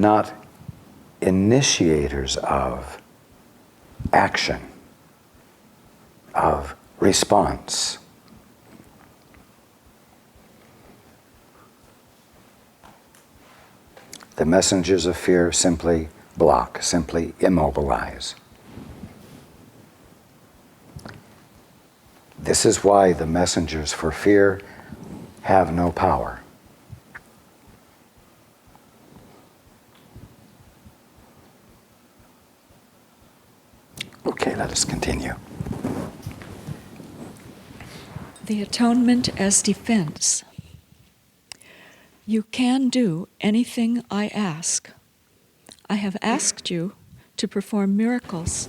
not initiators of action, of response. The messengers of fear simply block, simply immobilize. This is why the messengers for fear have no power. Okay, let us continue. The atonement as defense. You can do anything I ask. I have asked you to perform miracles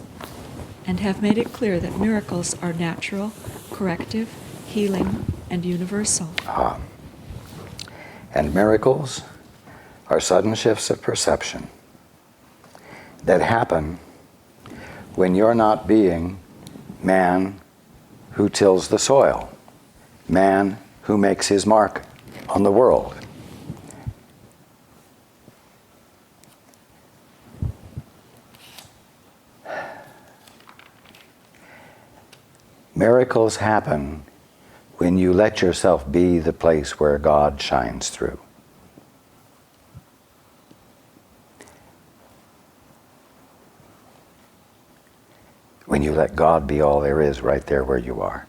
and have made it clear that miracles are natural, corrective, healing, and universal. And miracles are sudden shifts of perception that happen when you're not being man who tills the soil, man who makes his mark on the world. Miracles happen when you let yourself be the place where God shines through. When you let God be all there is right there where you are.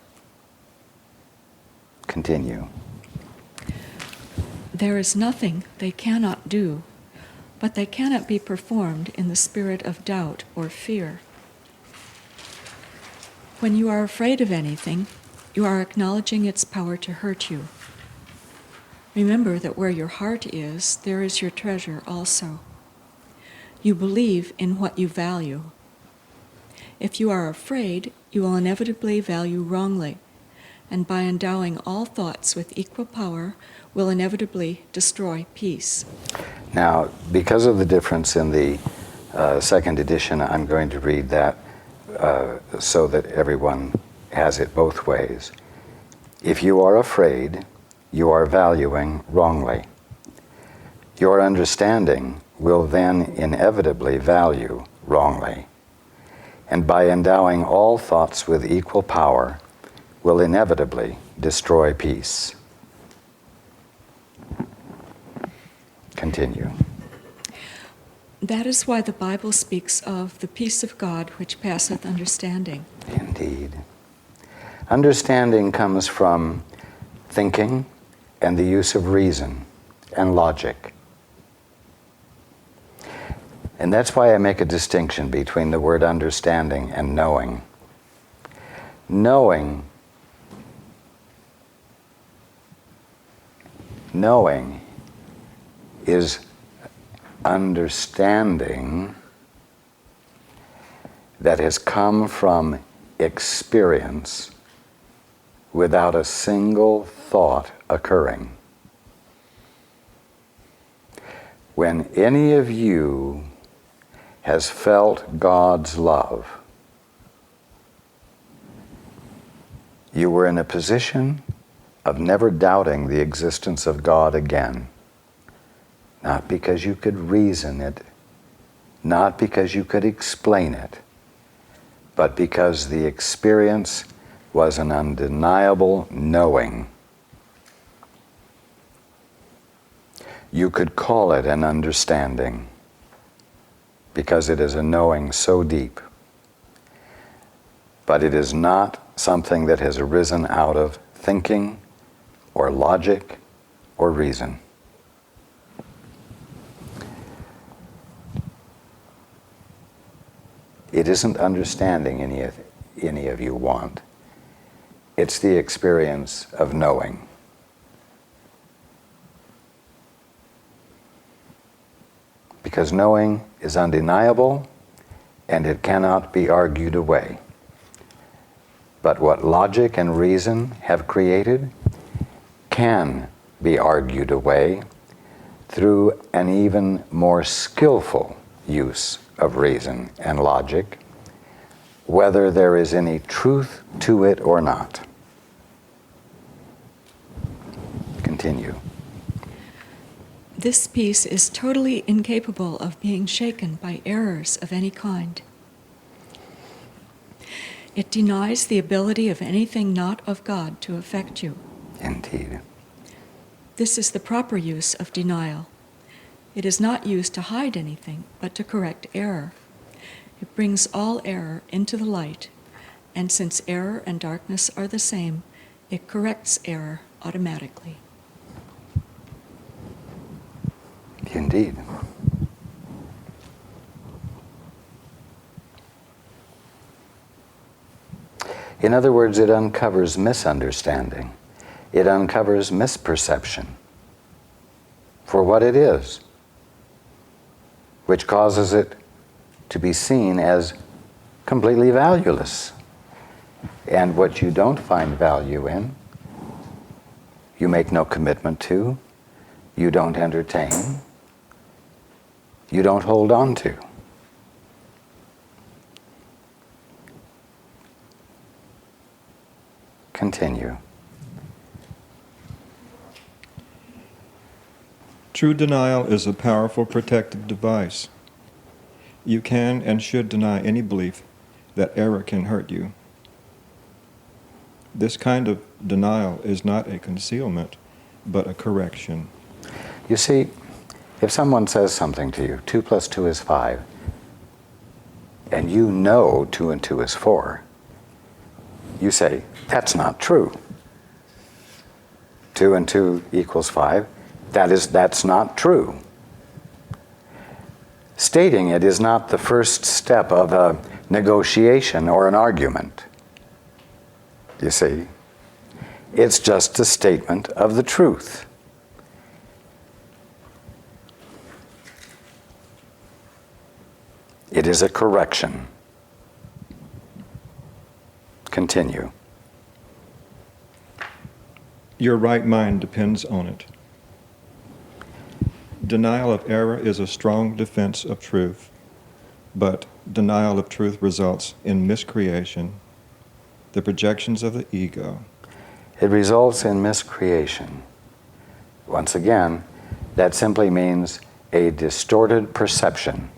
Continue. There is nothing they cannot do, but they cannot be performed in the spirit of doubt or fear. When you are afraid of anything, you are acknowledging its power to hurt you. Remember that where your heart is, there is your treasure also. You believe in what you value. If you are afraid, you will inevitably value wrongly, and by endowing all thoughts with equal power, will inevitably destroy peace. Now, because of the difference in the second edition, I'm going to read that so that everyone has it both ways. If you are afraid, you are valuing wrongly. Your understanding will then inevitably value wrongly. And by endowing all thoughts with equal power, will inevitably destroy peace. Continue. That is why the Bible speaks of the peace of God which passeth understanding. Indeed. Understanding comes from thinking and the use of reason and logic. And that's why I make a distinction between the word understanding and knowing. Knowing is understanding that has come from experience without a single thought occurring. When any of you has felt God's love, you were in a position of never doubting the existence of God again. Not because you could reason it, not because you could explain it, but because the experience was an undeniable knowing. You could call it an understanding, because it is a knowing so deep. But it is not something that has arisen out of thinking or logic or reason. It isn't understanding any of you want. It's the experience of knowing. Because knowing is undeniable and it cannot be argued away. But what logic and reason have created can be argued away through an even more skillful use of reason and logic, whether there is any truth to it or not. Continue. This peace is totally incapable of being shaken by errors of any kind. It denies the ability of anything not of God to affect you. Indeed. This is the proper use of denial. It is not used to hide anything, but to correct error. It brings all error into the light, and since error and darkness are the same, it corrects error automatically. Indeed. In other words, it uncovers misunderstanding. It uncovers misperception for what it is, which causes it to be seen as completely valueless. And what you don't find value in, you make no commitment to, you don't entertain, you don't hold on to. Continue. True denial is a powerful protective device. You can and should deny any belief that error can hurt you. This kind of denial is not a concealment, but a correction. You see, if someone says something to you, 2 + 2 is 5, and you know 2 and 2 is 4, you say, that's not true. 2 and 2 equals 5, that's not true. Stating it is not the first step of a negotiation or an argument. You see, it's just a statement of the truth. It is a correction. Continue. Your right mind depends on it. Denial of error is a strong defense of truth, but denial of truth results in miscreation, the projections of the ego. It results in miscreation. Once again, that simply means a distorted perception,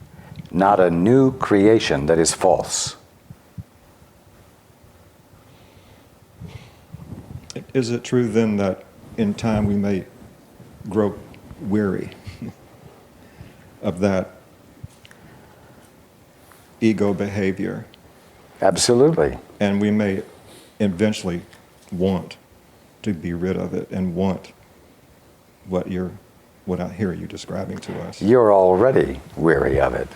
not a new creation that is false. Is it true then that in time we may grow weary of that ego behavior? Absolutely. And we may eventually want to be rid of it and want what I hear you describing to us. You're already weary of it,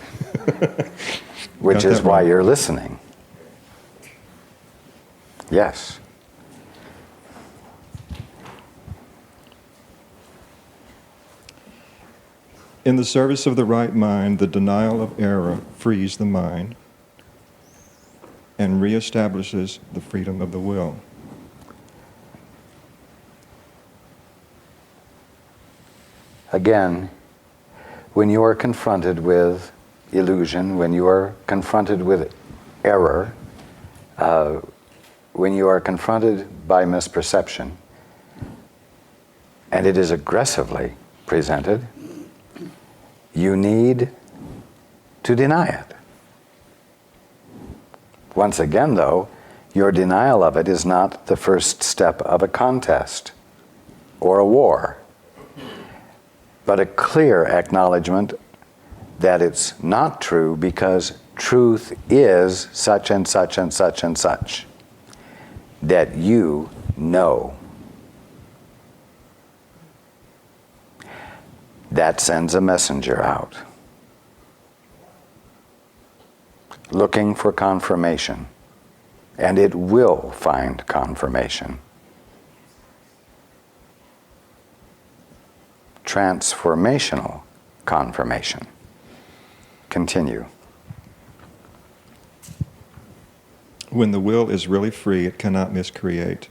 which is why you're listening. Yes. In the service of the right mind, the denial of error frees the mind and reestablishes the freedom of the will. Again, when you are confronted with illusion, when you are confronted with error, when you are confronted by misperception, and it is aggressively presented, you need to deny it. Once again, though, your denial of it is not the first step of a contest or a war, but a clear acknowledgement that it's not true because truth is such and such and such and such, that you know. That sends a messenger out, looking for confirmation, and it will find confirmation. Transformational confirmation. Continue. When the will is really free, it cannot miscreate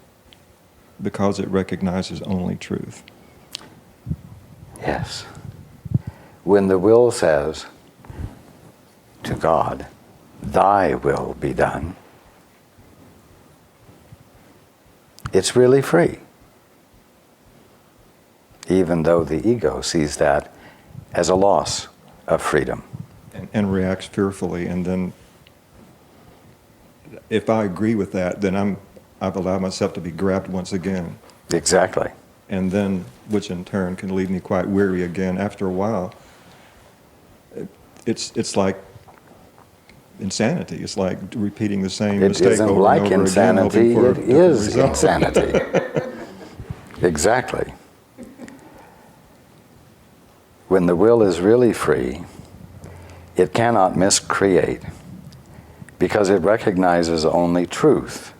because it recognizes only truth. Yes. When the will says to God, thy will be done, it's really free. Even though the ego sees that as a loss of freedom. And reacts fearfully. And then if I agree with that, then I've allowed myself to be grabbed once again. Exactly. And then, which in turn can leave me quite weary again. After a while, it's like insanity. It's like repeating the same It mistake isn't over like and over insanity, again, hoping for a it different is result. insanity. Exactly. When the will is really free, it cannot miscreate because it recognizes only truth.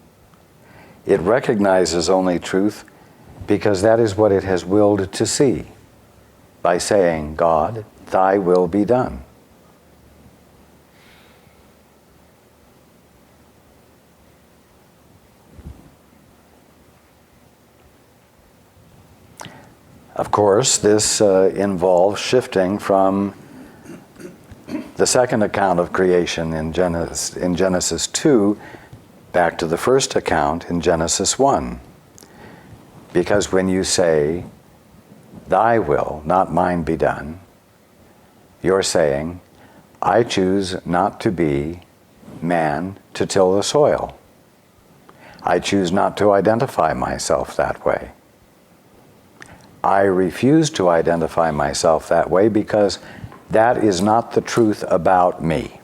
It recognizes only truth because that is what it has willed to see by saying, God, thy will be done. Of course, this involves shifting from the second account of creation in Genesis 2 back to the first account in Genesis 1. Because when you say, thy will, not mine, be done, you're saying, I choose not to be man to till the soil. I choose not to identify myself that way. I refuse to identify myself that way because that is not the truth about me.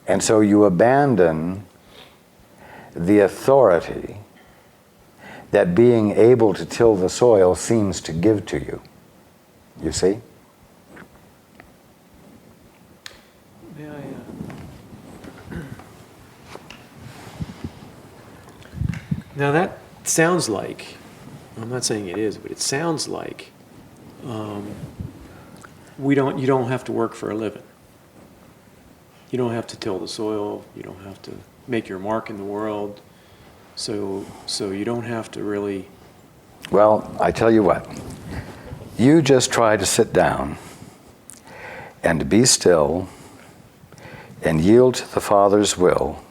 And so you abandon the authority that being able to till the soil seems to give to you. You see? Yeah, yeah. Now that sounds like, I'm not saying it is, but it sounds like you don't have to work for a living. You don't have to till the soil. You don't have to make your mark in the world. So you don't have to really. Well, I tell you what. You just try to sit down and be still and yield to the Father's will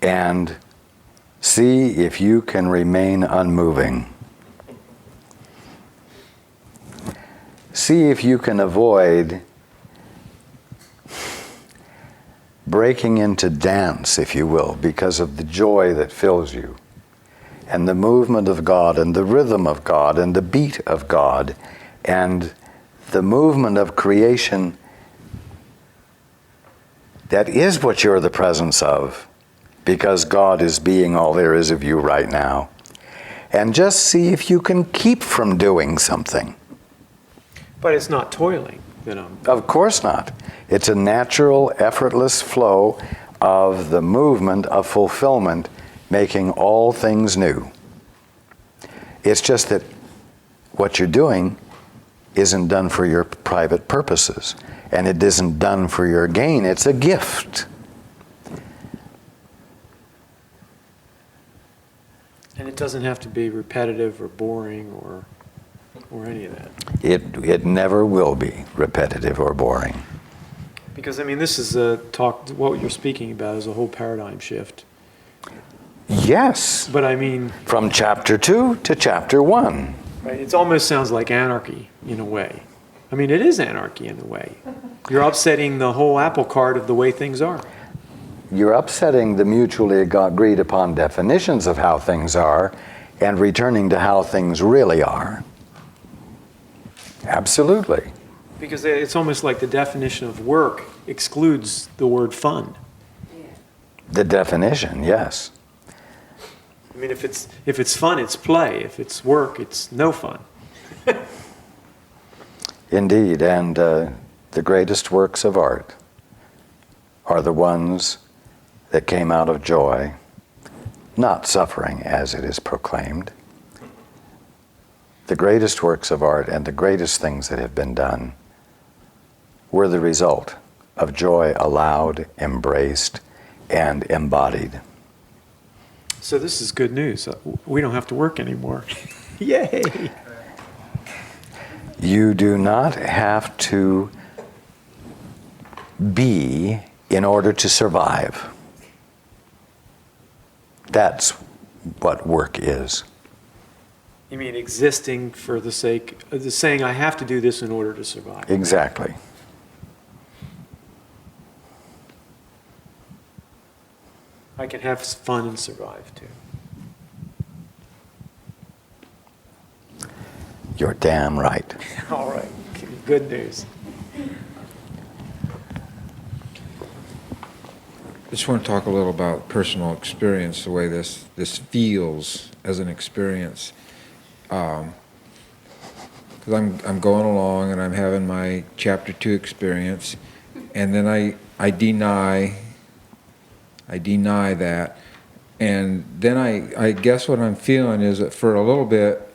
and see if you can remain unmoving. See if you can avoid breaking into dance, if you will, because of the joy that fills you, and the movement of God, and the rhythm of God, and the beat of God, and the movement of creation that is what you're the presence of, because God is being all there is of you right now. And just see if you can keep from doing something. But it's not toiling that I'm. Of course not. It's a natural, effortless flow of the movement of fulfillment, making all things new. It's just that what you're doing isn't done for your private purposes, and it isn't done for your gain. It's a gift. And it doesn't have to be repetitive or boring or any of that. It never will be repetitive or boring. Because, I mean, this is a talk, what you're speaking about is a whole paradigm shift. Yes. But I mean, From chapter 2 to chapter 1. right, it almost sounds like anarchy in a way. I mean, it is anarchy in a way. You're upsetting the whole apple cart of the way things are. You're upsetting the mutually agreed upon definitions of how things are and returning to how things really are. Absolutely. Because it's almost like the definition of work excludes the word fun. The definition, yes. I mean, if it's fun, it's play. If it's work, it's no fun. Indeed, and the greatest works of art are the ones that came out of joy, not suffering as it is proclaimed. The greatest works of art and the greatest things that have been done were the result of joy allowed, embraced, and embodied. So this is good news. We don't have to work anymore. Yay! You do not have to be in order to survive. That's what work is. You mean existing for the sake of the saying, I have to do this in order to survive? Exactly. I can have fun and survive too. You're damn right. All right, good news. I just want to talk a little about personal experience, the way this feels as an experience. Because I'm going along and I'm having my chapter 2 experience, and then I deny that, and then I guess what I'm feeling is that for a little bit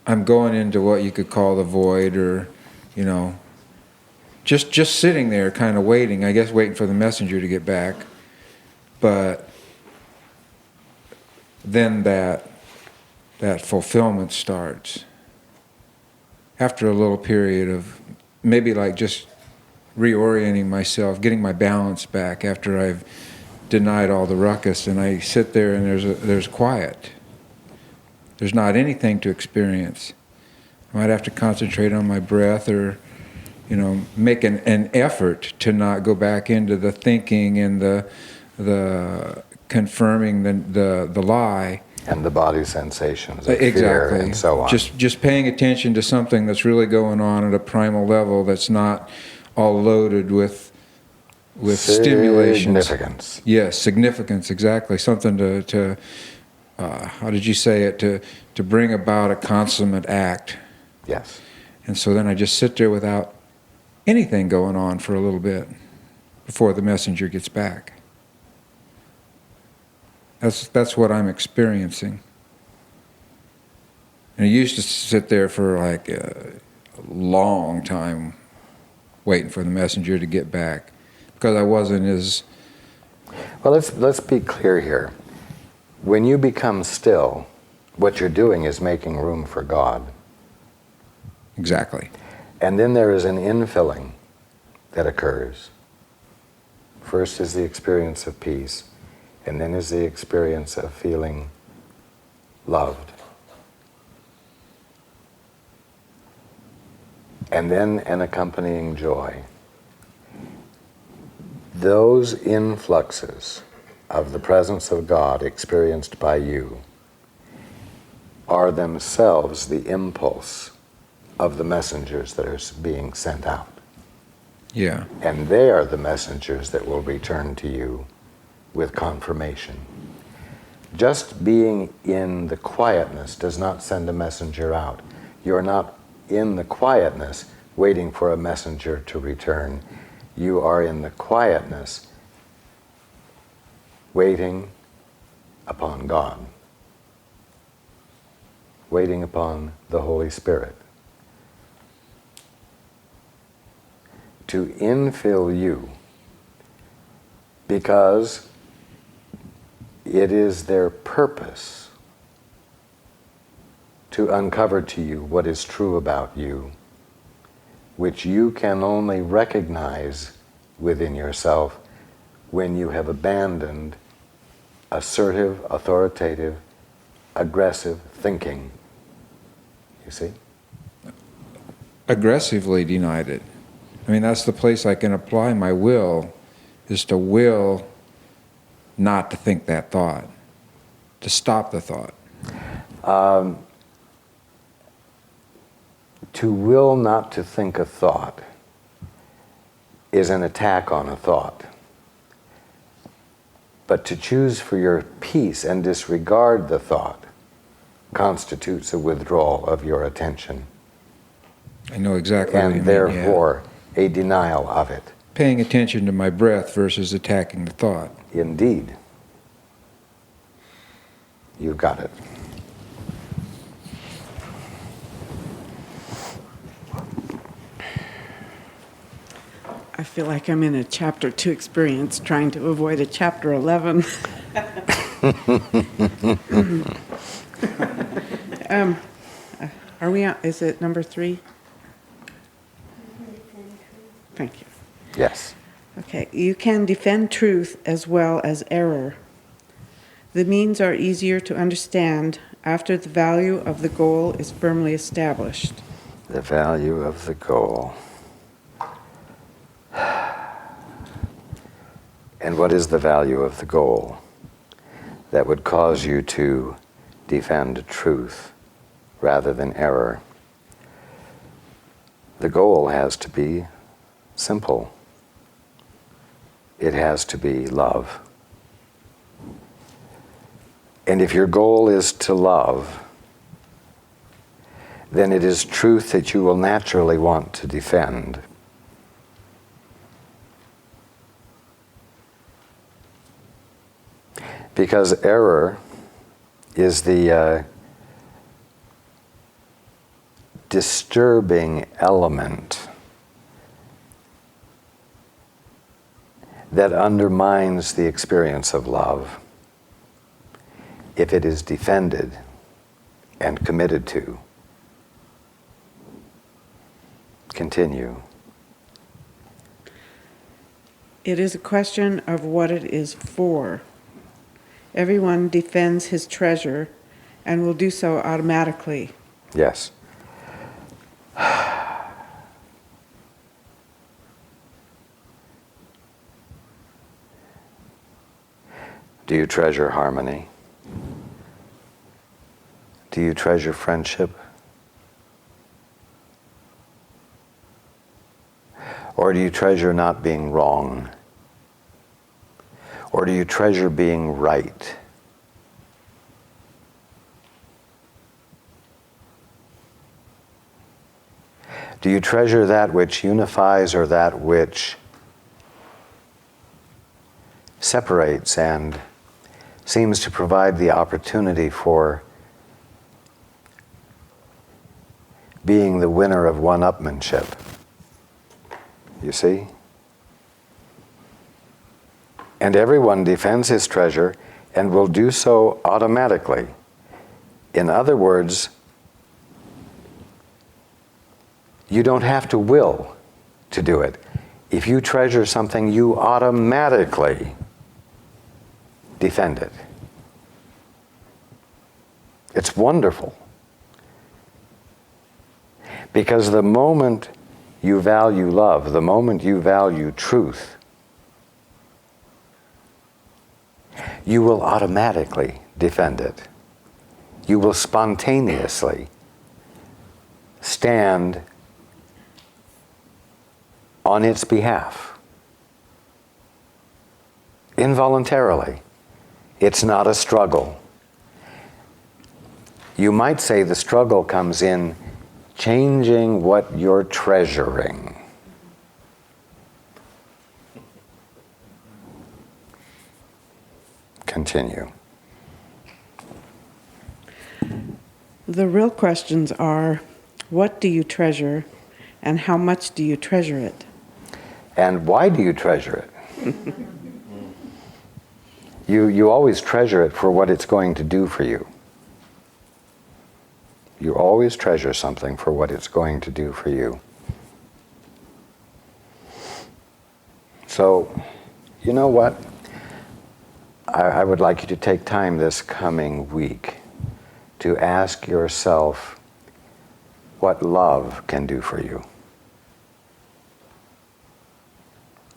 I'm going into what you could call the void, or just sitting there kind of waiting, I guess waiting for the messenger to get back. But then that fulfillment starts after a little period of maybe like just reorienting myself, getting my balance back after I've denied all the ruckus, and I sit there and there's quiet. There's not anything to experience. I might have to concentrate on my breath, or make an effort to not go back into the thinking and the confirming the lie. And the body sensations of Exactly. fear and so on. Just paying attention to something that's really going on at a primal level, that's not all loaded with stimulations. Significance. Yes, significance, exactly. Something to how did you say it? To bring about a consummate act. Yes. And so then I just sit there without anything going on for a little bit before the messenger gets back. That's what I'm experiencing. And I used to sit there for like a long time waiting for the messenger to get back, because I wasn't as... Well, let's be clear here. When you become still, what you're doing is making room for God. Exactly. And then there is an infilling that occurs. First is the experience of peace, and then is the experience of feeling loved. And then an accompanying joy. Those influxes of the presence of God experienced by you are themselves the impulse of the messengers that are being sent out. Yeah. And they are the messengers that will return to you with confirmation. Just being in the quietness does not send a messenger out. You're not in the quietness waiting for a messenger to return. You are in the quietness waiting upon God, waiting upon the Holy Spirit to infill you, because it is their purpose to uncover to you what is true about you, which you can only recognize within yourself when you have abandoned assertive, authoritative, aggressive thinking. You see? Aggressively denied it. I mean, that's the place I can apply my will, is to will not to think that thought, to stop the thought. To will not to think a thought is an attack on a thought. But to choose for your peace and disregard the thought constitutes a withdrawal of your attention. I know exactly what you mean. And therefore, a denial of it. Paying attention to my breath versus attacking the thought. Indeed. You've got it. I feel like I'm in a chapter 2 experience trying to avoid a chapter 11. Are we on, is it number 3? Thank you. Yes. Okay, you can defend truth as well as error. The means are easier to understand after the value of the goal is firmly established. The value of the goal. And what is the value of the goal that would cause you to defend truth rather than error? The goal has to be simple. It has to be love. And if your goal is to love, then it is truth that you will naturally want to defend. Because error is the disturbing element that undermines the experience of love if it is defended and committed to. Continue. It is a question of what it is for. Everyone defends his treasure and will do so automatically. Yes. Do you treasure harmony? Do you treasure friendship? Or do you treasure not being wrong? Or do you treasure being right? Do you treasure that which unifies or that which separates and seems to provide the opportunity for being the winner of one-upmanship? You see? And everyone defends his treasure and will do so automatically. In other words, you don't have to will to do it. If you treasure something, you automatically defend it. It's wonderful. Because the moment you value love, the moment you value truth, you will automatically defend it. You will spontaneously stand on its behalf. Involuntarily. It's not a struggle. You might say the struggle comes in changing what you're treasuring. Continue. The real questions are, what do you treasure, and how much do you treasure it? And why do you treasure it? You always treasure it for what it's going to do for you. You always treasure something for what it's going to do for you. So, you know what? I would like you to take time this coming week to ask yourself what love can do for you.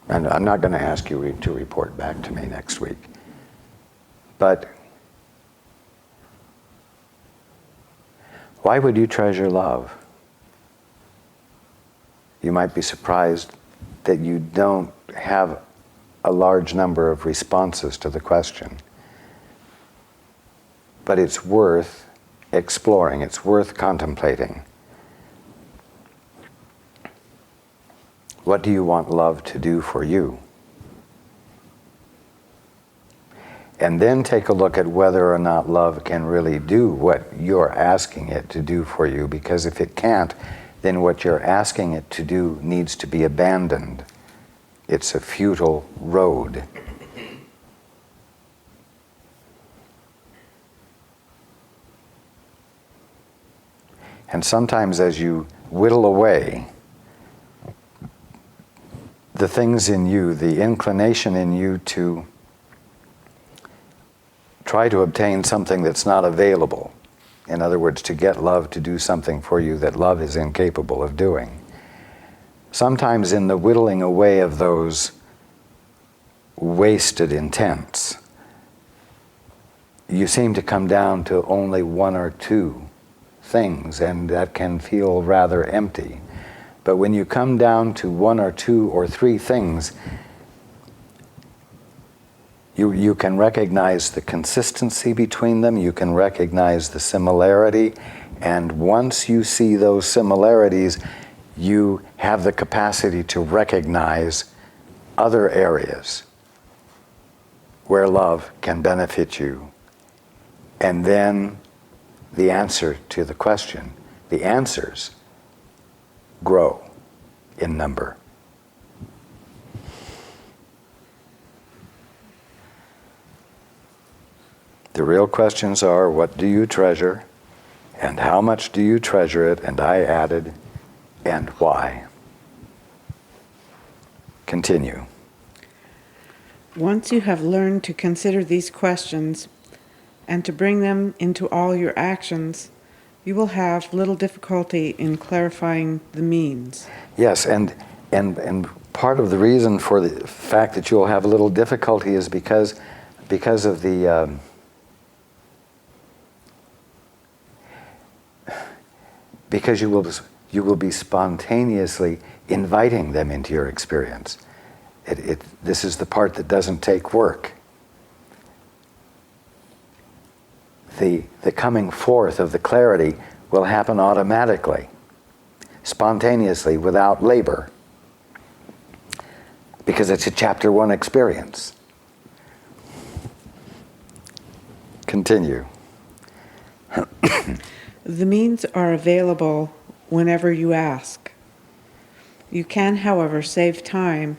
And I'm not going to ask you to report back to me next week. But why would you treasure love? You might be surprised that you don't have a large number of responses to the question. But it's worth exploring, it's worth contemplating. What do you want love to do for you? And then take a look at whether or not love can really do what you're asking it to do for you, because if it can't, then what you're asking it to do needs to be abandoned. It's a futile road. And sometimes as you whittle away, the things in you, the inclination in you to try to obtain something that's not available In other words, to get love to do something for you that love is incapable of doing. Sometimes in the whittling away of those wasted intents, you seem to come down to only one or two things, and that can feel rather empty. But when you come down to one or two or three things, you can recognize the consistency between them, you can recognize the similarity, and once you see those similarities, you have the capacity to recognize other areas where love can benefit you. And then the answer to the question, the answers grow in number. The real questions are, what do you treasure? And how much do you treasure it? And I added, and why? Continue. Once you have learned to consider these questions and to bring them into all your actions, you will have little difficulty in clarifying the means. Yes, and part of the reason for the fact that you'll have a little difficulty is because of the because you will be spontaneously inviting them into your experience. This is the part that doesn't take work. The coming forth of the clarity will happen automatically, spontaneously, without labor, because it's a chapter 1 experience. Continue. The means are available whenever you ask. You can, however, save time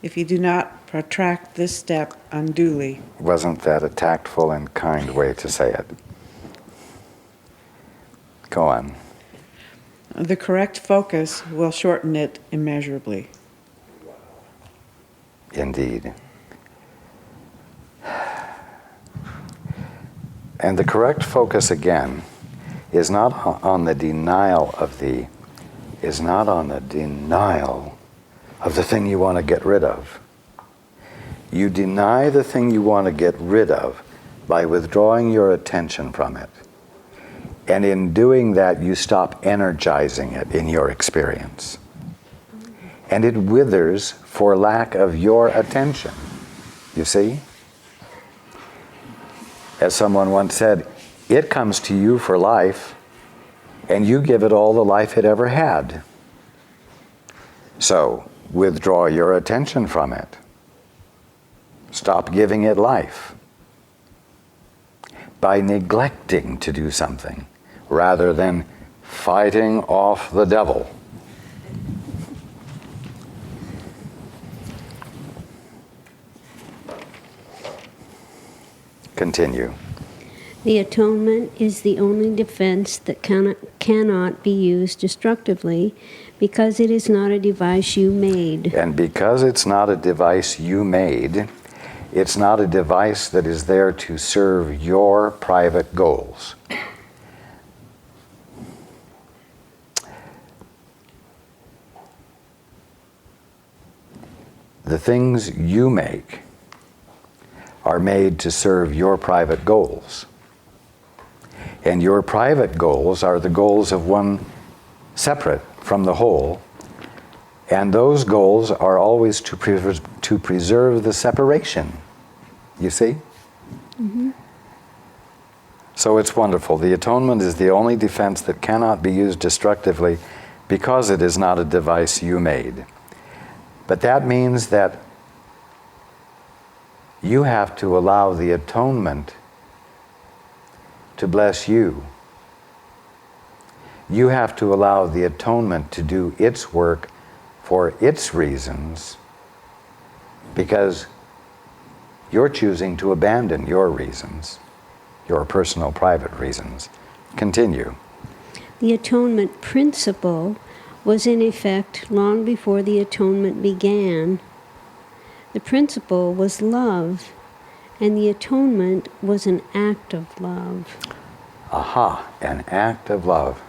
if you do not protract this step unduly. Wasn't that a tactful and kind way to say it? Go on. The correct focus will shorten it immeasurably. Indeed. And the correct focus, again, is not on the denial of the thing you want to get rid of. You deny the thing you want to get rid of by withdrawing your attention from it. And in doing that, you stop energizing it in your experience. And it withers for lack of your attention. You see? As someone once said, it comes to you for life, and you give it all the life it ever had. So, withdraw your attention from it. Stop giving it life by neglecting to do something rather than fighting off the devil. Continue. The atonement is the only defense that cannot be used destructively because it is not a device you made. And because it's not a device you made, it's not a device that is there to serve your private goals. The things you make are made to serve your private goals. And your private goals are the goals of one separate from the whole. And those goals are always to preserve the separation. You see? Mm-hmm. So it's wonderful. The atonement is the only defense that cannot be used destructively because it is not a device you made. But that means that you have to allow the atonement to bless you. You have to allow the atonement to do its work for its reasons, because you're choosing to abandon your reasons, your personal private reasons. Continue. The atonement principle was in effect long before the atonement began. The principle was love, and the atonement was an act of love. Aha, an act of love.